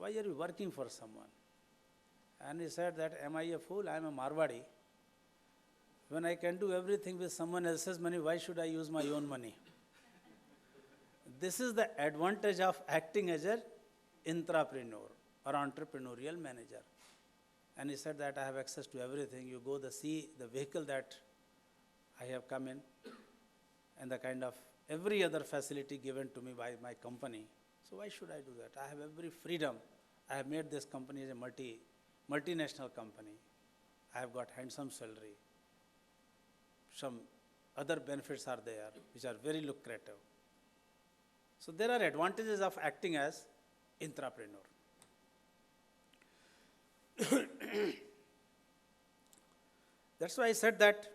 why are you working for someone? And he said that, am I a fool? I am a Marwadi. When I can do everything with someone else's money, why should I use my own money? This is the advantage of acting as an intrapreneur or entrepreneurial manager. And he said that I have access to everything. You go see the vehicle that I have come in and the kind of every other facility given to me by my company. So why should I do that? I have every freedom. I have made this company as a multinational company. I have got handsome salary. Some other benefits are there which are very lucrative. So there are advantages of acting as intrapreneur. That's why I said that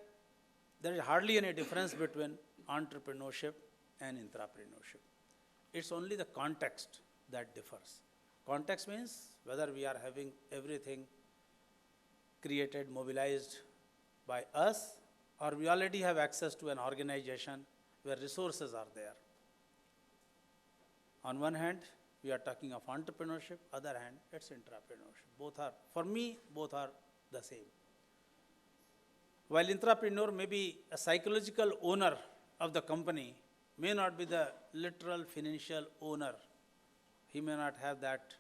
there is hardly any difference between entrepreneurship and intrapreneurship. It's only the context that differs. Context means whether we are having everything created, mobilized by us, or we already have access to an organization where resources are there. On one hand, we are talking of entrepreneurship, other hand, it's intrapreneurship. Both are, for me, both are the same. While intrapreneur may be a psychological owner of the company, may not be the literal financial owner. He may not have that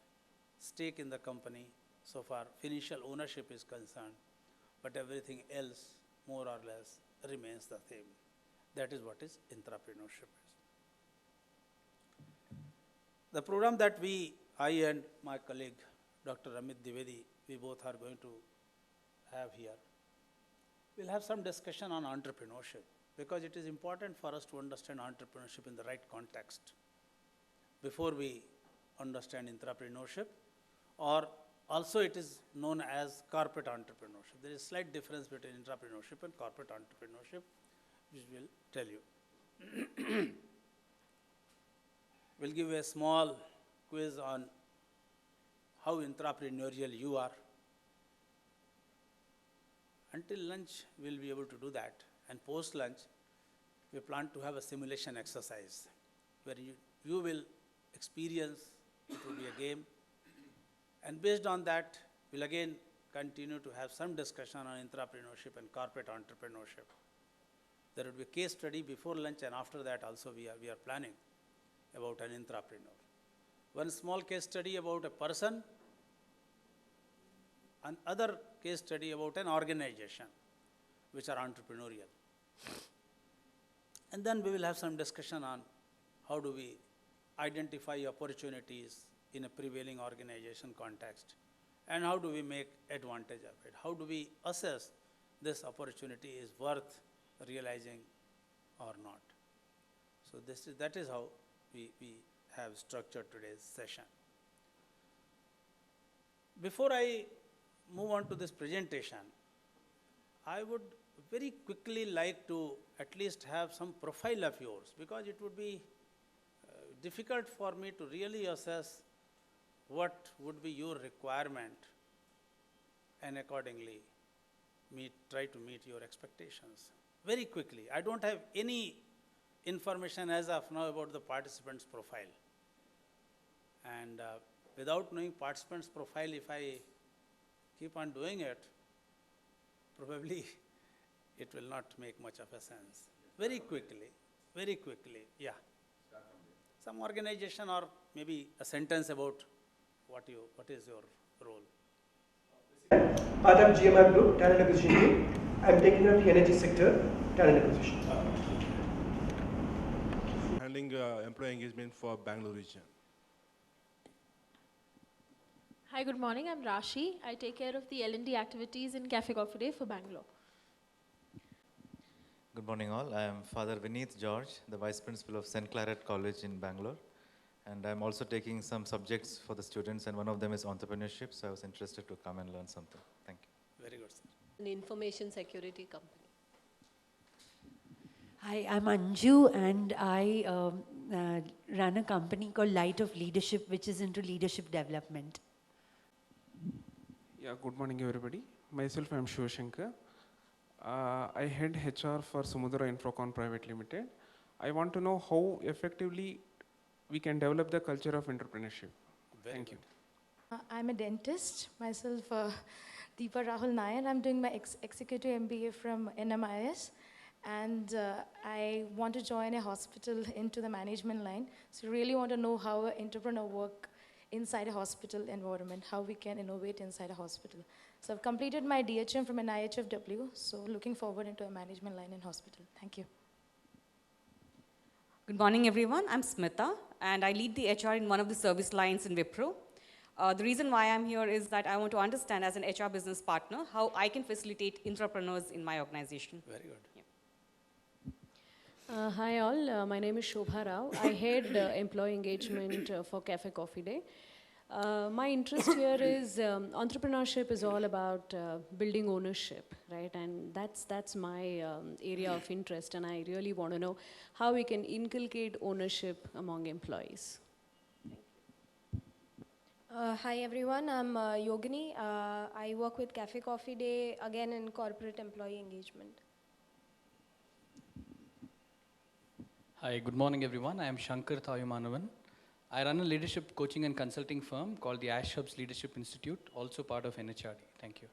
stake in the company so far financial ownership is concerned, but everything else more or less remains the same. That is what is intrapreneurship is. The program that I and my colleague, Dr. Amit Dwivedi, we both are going to have here, we'll have some discussion on entrepreneurship because it is important for us to understand entrepreneurship in the right context before we understand intrapreneurship, or also it is known as corporate entrepreneurship. There is a slight difference between intrapreneurship and corporate entrepreneurship, which we'll tell you. We'll give a small quiz on how intrapreneurial you are. Until lunch, we'll be able to do that. And post-lunch, we plan to have a simulation exercise where you will experience, it will be a game. And based on that, we'll again continue to have some discussion on intrapreneurship and corporate entrepreneurship. There will be a case study before lunch, and after that also we are planning about an intrapreneur. One small case study about a person, another case study about an organization, which are entrepreneurial. And then we will have some discussion on how do we identify opportunities in a prevailing organization context, and how do we make advantage of it? How do we assess this opportunity is worth realizing or not? So that is how we have structured today's session. Before I move on to this presentation, I would very quickly like to at least have some profile of yours, because it would be difficult for me to really assess what would be your requirement and accordingly try to meet your expectations. Very quickly, I don't have any information as of now about the participant's profile. And without knowing participant's profile, if I keep on doing it, probably it will not make much of a sense. Very quickly, yeah. Some organization or maybe a sentence about what is your role. Part of GMR Group, talent acquisition team. I'm taking up the energy sector, talent acquisition. Handling employee engagement for Bangalore region. Hi, good morning. I'm Rashi. I take care of the L&D activities in Cafe Coffee Day for Bangalore. Good morning all. I am Father Vineet George, the Vice Principal of St. Claret College in Bangalore. And I'm also taking some subjects for the students, and one of them is entrepreneurship, so I was interested to come and learn something. Thank you. Very good, sir. An information security company. Hi, I'm Anju, and I run a company called Light of Leadership, which is into leadership development. Yeah, good morning everybody. Myself, I'm Shivashankar. I head HR for Sumudra Infocon Private Limited. I want to know how effectively we can develop the culture of entrepreneurship. Thank you. I'm a dentist, myself Deepa Rahul Nair. I'm doing my executive MBA from NMIMS, and I want to join a hospital into the management line. So really want to know how an entrepreneur work inside a hospital environment, how we can innovate inside a hospital. So I've completed my DHM from an IHFW, so looking forward into a management line in hospital. Thank you. Good morning, everyone. I'm Smita, and I lead the HR in one of the service lines in Wipro. The reason why I'm here is that I want to understand as an HR business partner how I can facilitate entrepreneurs in my organization. Very good. Hi all, my name is Shobha Rao. I head employee engagement for Cafe Coffee Day. My interest here is entrepreneurship is all about building ownership, right? And that's my area of interest, and I really want to know how we can inculcate ownership among employees. Hi everyone, I'm Yogini. I work with Cafe Coffee Day, again in corporate employee engagement. Hi, good morning everyone. I am Shankar Thayumanavan. I run a leadership coaching and consulting firm called the Ash Hubs Leadership Institute, also part of NHRD. Thank you.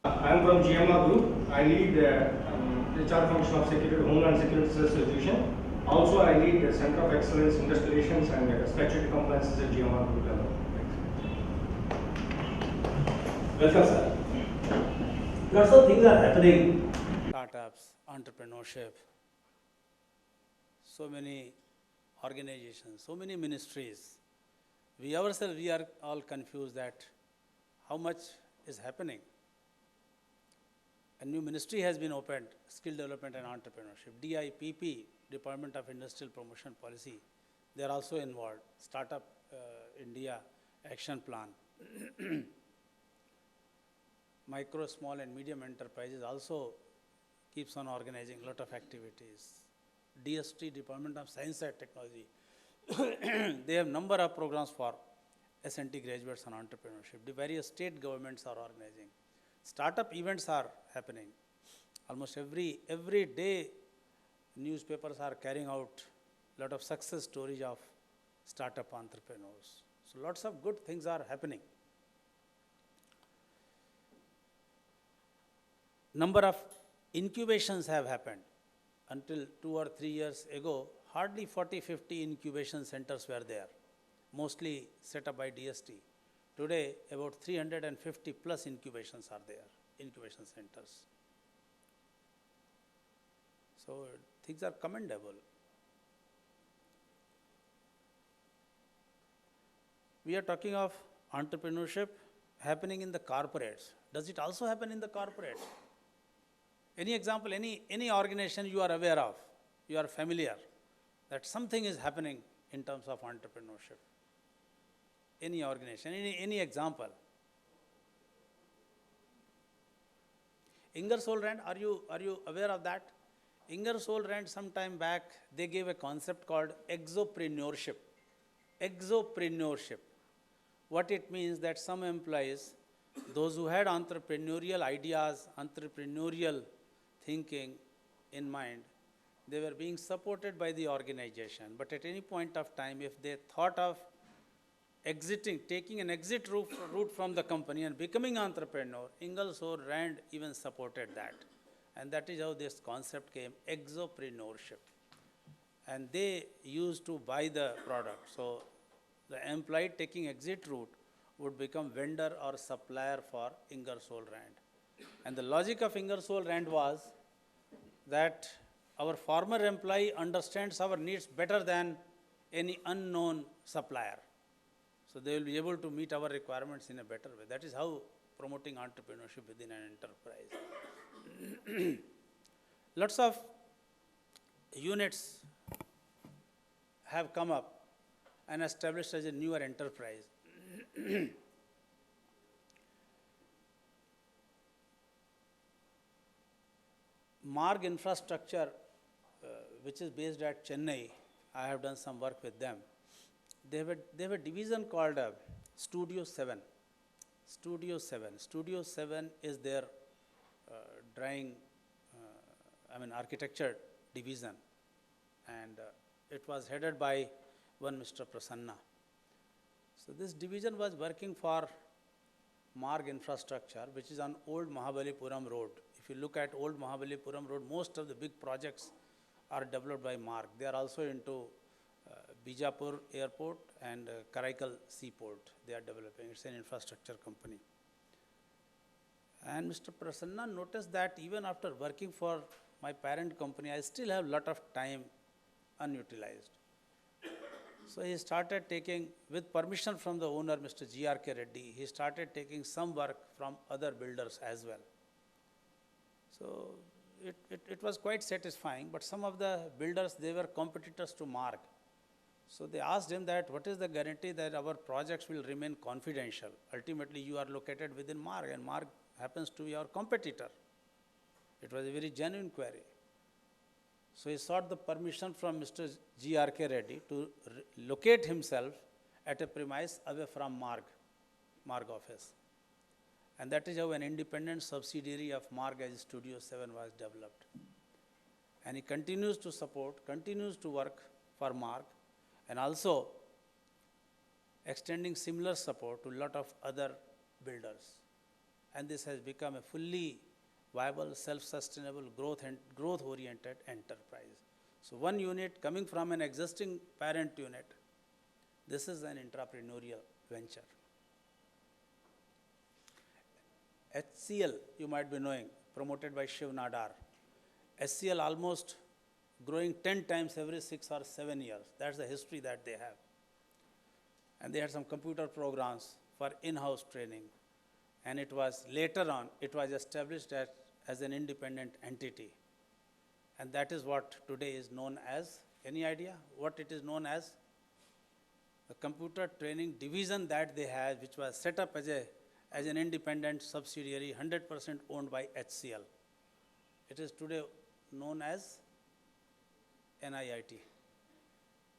I am from GMR Group. I lead HR function of Security, Homeland Security Solution. Also, I lead the Center of Excellence, Industrial Relations and Statutory Compliances at GMR Group level. Welcome, sir. Lots of things are happening. Startups, entrepreneurship, so many organizations, so many ministries. We ourselves, we are all confused that how much is happening. A new ministry has been opened, Skill Development and Entrepreneurship, DIPP, Department of Industrial Promotion Policy. They are also involved. Startup India Action Plan. Micro, small and medium enterprises also keeps on organizing a lot of activities. DST, Department of Science and Technology, they have number of programs for SNT graduates on entrepreneurship. The various state governments are organizing. Startup events are happening. Almost every day, newspapers are carrying out a lot of success stories of startup entrepreneurs. So lots of good things are happening. Number of incubations have happened. Until 2 or 3 years ago, hardly 40-50 incubation centers were there, mostly set up by DST. Today, about 350 plus incubations are there, incubation centers. So things are commendable. We are talking of entrepreneurship happening in the corporates. Does it also happen in the corporates? Any example, any organization you are aware of, you are familiar, that something is happening in terms of entrepreneurship? Any organization, any example? Ingersoll Rand, are you aware of that? Ingersoll Rand, some time back, they gave a concept called exopreneurship. Exopreneurship. What it means that some employees, those who had entrepreneurial ideas, entrepreneurial thinking in mind, they were being supported by the organization. But at any point of time, if they thought of exiting, taking an exit route from the company and becoming entrepreneur, Ingersoll Rand even supported that. And that is how this concept came, exopreneurship. And they used to buy the product. So the employee taking exit route would become vendor or supplier for Ingersoll Rand. And the logic of Ingersoll Rand was that our former employee understands our needs better than any unknown supplier. So they will be able to meet our requirements in a better way. That is how promoting entrepreneurship within an enterprise. Lots of units have come up and established as a newer enterprise. Marg Infrastructure, which is based at Chennai, I have done some work with them. They have a division called Studio 7. Studio 7. Studio 7 is their architecture division. And it was headed by one Mr. Prasanna. So this division was working for Marg infrastructure, which is on old Mahabalipuram road. If you look at old Mahabalipuram road, most of the big projects are developed by Marg. They are also into Bijapur airport and Karaikal seaport. They are developing. It's an infrastructure company. And Mr. Prasanna noticed that even after working for my parent company, I still have a lot of time unutilized. So he started taking, with permission from the owner, Mr. G.R.K. Reddy, he started taking some work from other builders as well. So it was quite satisfying, but some of the builders, they were competitors to Marg. So they asked him that, what is the guarantee that our projects will remain confidential? Ultimately, you are located within Marg, and Marg happens to be our competitor. It was a very genuine query. So he sought the permission from Mr. G.R.K. Reddy to locate himself at a premise away from Marg office. And that is how an independent subsidiary of Marg as Studio 7 was developed. And he continues to support, continues to work for Marg, and also extending similar support to a lot of other builders. And this has become a fully viable, self-sustainable, growth-oriented enterprise. So one unit coming from an existing parent unit, this is an entrepreneurial venture. HCL, you might be knowing, promoted by Shiv Nadar. HCL almost growing 10 times every 6 or 7 years. That's the history that they have. And they had some computer programs for in-house training. And it was later on, it was established as an independent entity. And that is what today is known as, any idea what it is known as? The computer training division that they had, which was set up as an independent subsidiary, 100% owned by HCL. It is today known as NIIT.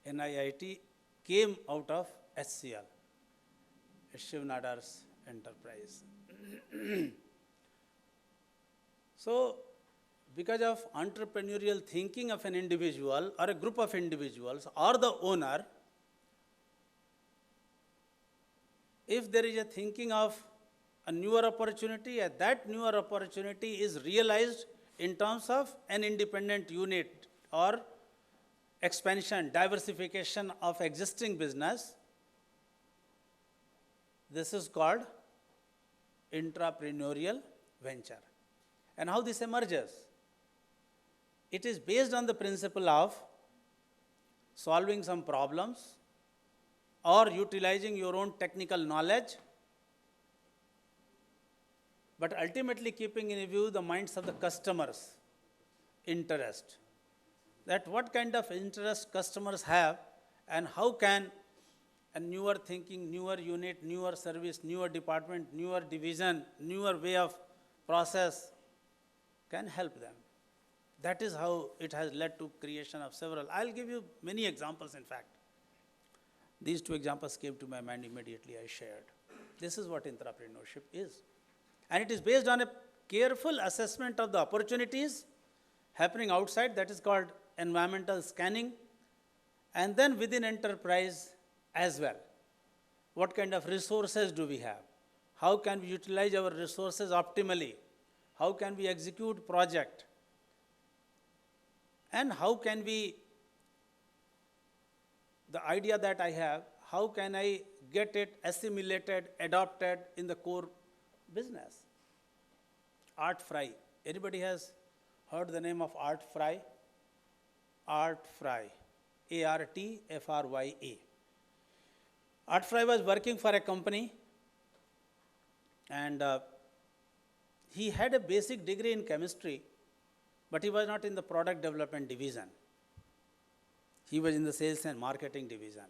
NIIT came out of HCL. It's Shiv Nadar's enterprise. So, because of entrepreneurial thinking of an individual or a group of individuals or the owner, if there is a thinking of a newer opportunity, and that newer opportunity is realized in terms of an independent unit or expansion, diversification of existing business, this is called entrepreneurial venture. And how this emerges? It is based on the principle of solving some problems or utilizing your own technical knowledge, but ultimately keeping in view the minds of the customers' interest. That what kind of interest customers have and how can a newer thinking, newer unit, newer service, newer department, newer division, newer way of process can help them. That is how it has led to creation of several. I'll give you many examples, in fact. These two examples came to my mind immediately, I shared. This is what entrepreneurship is. And it is based on a careful assessment of the opportunities happening outside, that is called environmental scanning, and then within enterprise as well. What kind of resources do we have? How can we utilize our resources optimally? How can we execute project? And how can we, the idea that I have, how can I get it assimilated, adopted in the core business? Art Fry. Anybody has heard the name of Art Fry? Art Fry. A-R-T-F-R-Y-A. Art Fry was working for a company, and he had a basic degree in chemistry, but he was not in the product development division. He was in the sales and marketing division.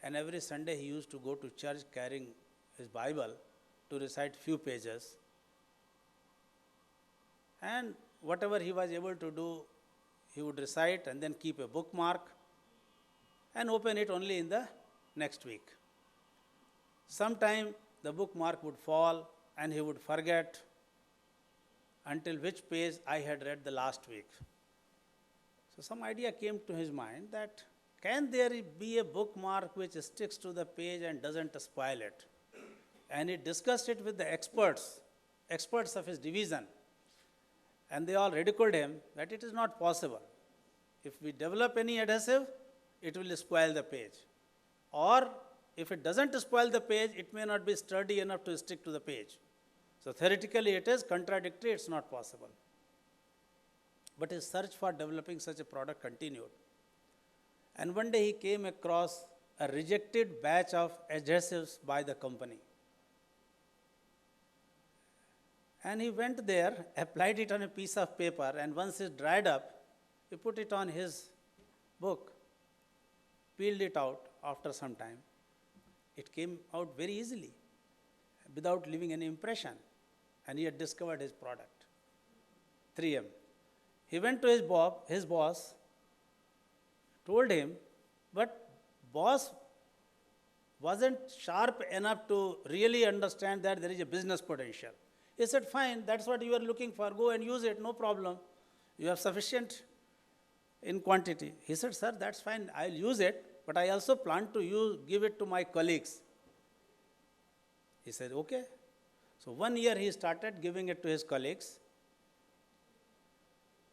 And every Sunday he used to go to church carrying his Bible to recite few pages. And whatever he was able to do, he would recite and then keep a bookmark and open it only in the next week. Sometime the bookmark would fall and he would forget until which page I had read the last week. So some idea came to his mind that can there be a bookmark which sticks to the page and doesn't spoil it? And he discussed it with the experts of his division. And they all ridiculed him that it is not possible. If we develop any adhesive, it will spoil the page. Or if it doesn't spoil the page, it may not be sturdy enough to stick to the page. So theoretically it is contradictory, it's not possible. But his search for developing such a product continued. And one day he came across a rejected batch of adhesives by the company. And he went there, applied it on a piece of paper, and once it dried up, he put it on his book, peeled it out after some time. It came out very easily, without leaving any impression. And he had discovered his product, 3M. He went to his boss, told him, but boss wasn't sharp enough to really understand that there is a business potential. He said, fine, that's what you are looking for, go and use it, no problem. You have sufficient in quantity. He said, sir, that's fine, I'll use it, but I also plan to give it to my colleagues. He said, okay. So 1 year he started giving it to his colleagues.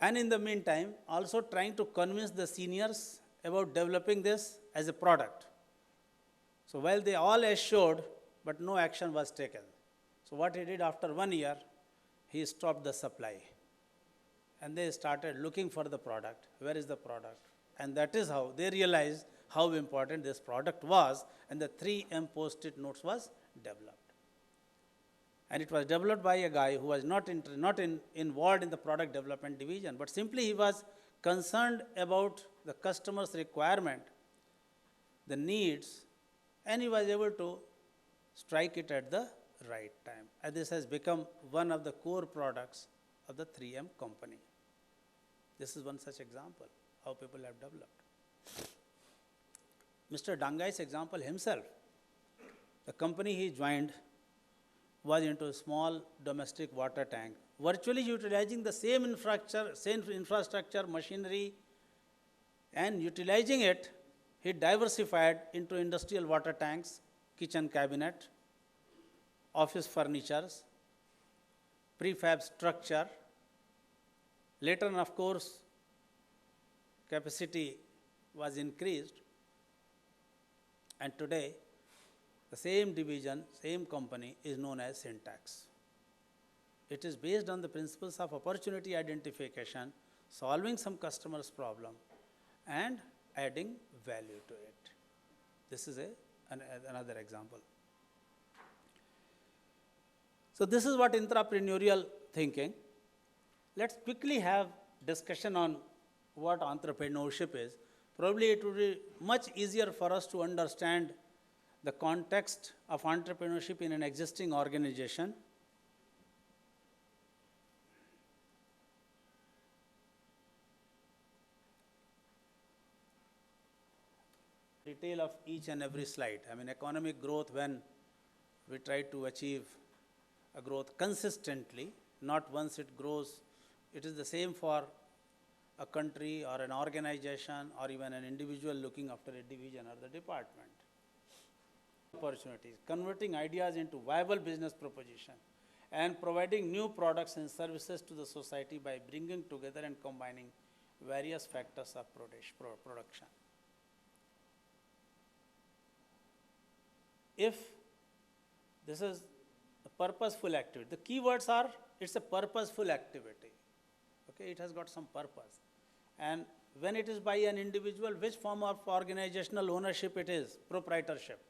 And in the meantime, also trying to convince the seniors about developing this as a product. So while they all assured, but no action was taken. So what he did after 1 year, he stopped the supply. And they started looking for the product. Where is the product? And that is how they realized how important this product was, and the 3M post-it notes was developed. And it was developed by a guy who was not involved in the product development division, but simply he was concerned about the customer's requirement, the needs, and he was able to strike it at the right time. And this has become one of the core products of the 3M company. This is one such example, how people have developed. Mr. Dangai's example himself, the company he joined was into a small domestic water tank, virtually utilizing the same infrastructure, machinery, and utilizing it, he diversified into industrial water tanks, kitchen cabinet, office furnitures, prefab structure. Later on, of course, capacity was increased, and today the same division, same company is known as Syntax. It is based on the principles of opportunity identification, solving some customer's problem, and adding value to it. This is another example. So this is what entrepreneurial thinking. Let's quickly have discussion on what entrepreneurship is. Probably it would be much easier for us to understand the context of entrepreneurship in an existing organization. Detail of each and every slide. I mean, economic growth, when we try to achieve a growth consistently, not once it grows. It is the same for a country or an organization or even an individual looking after a division or the department. Opportunities, converting ideas into viable business proposition, and providing new products and services to the society by bringing together and combining various factors of production. If this is a purposeful activity, the keywords are, it's a purposeful activity. Okay, it has got some purpose. And when it is by an individual, which form of organizational ownership it is? Proprietorship.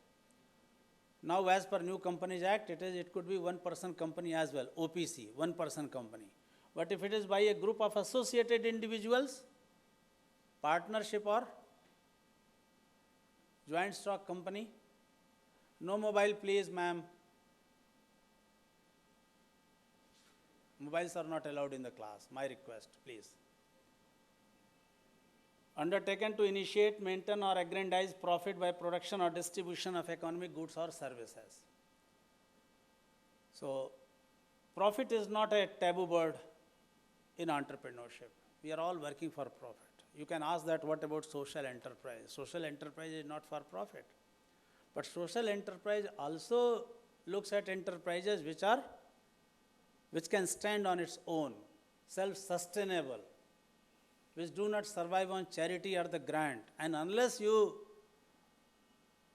Now, as per New Companies Act, it could be one-person company as well, OPC, one-person company. But if it is by a group of associated individuals, partnership or joint stock company. No mobile, please, ma'am. Mobiles are not allowed in the class. My request, please. Undertaken to initiate, maintain, or aggrandize profit by production or distribution of economic goods or services. So, profit is not a taboo word in entrepreneurship. We are all working for profit. You can ask that, what about social enterprise? Social enterprise is not for profit. But social enterprise also looks at enterprises which can stand on its own, self-sustainable, which do not survive on charity or the grant. And unless you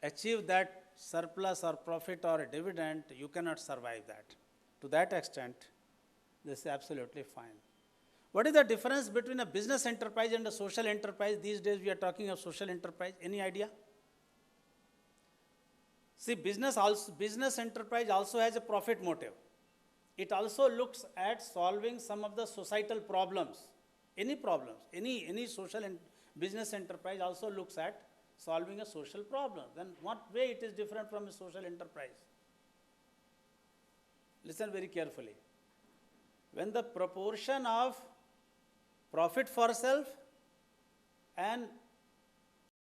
achieve that surplus or profit or a dividend, you cannot survive that. To that extent, this is absolutely fine. What is the difference between a business enterprise and a social enterprise? These days we are talking of social enterprise. Any idea? See, business enterprise also has a profit motive. It also looks at solving some of the societal problems. Any problems, any social and business enterprise also looks at solving a social problem. Then what way it is different from a social enterprise? Listen very carefully. When the proportion of profit for self and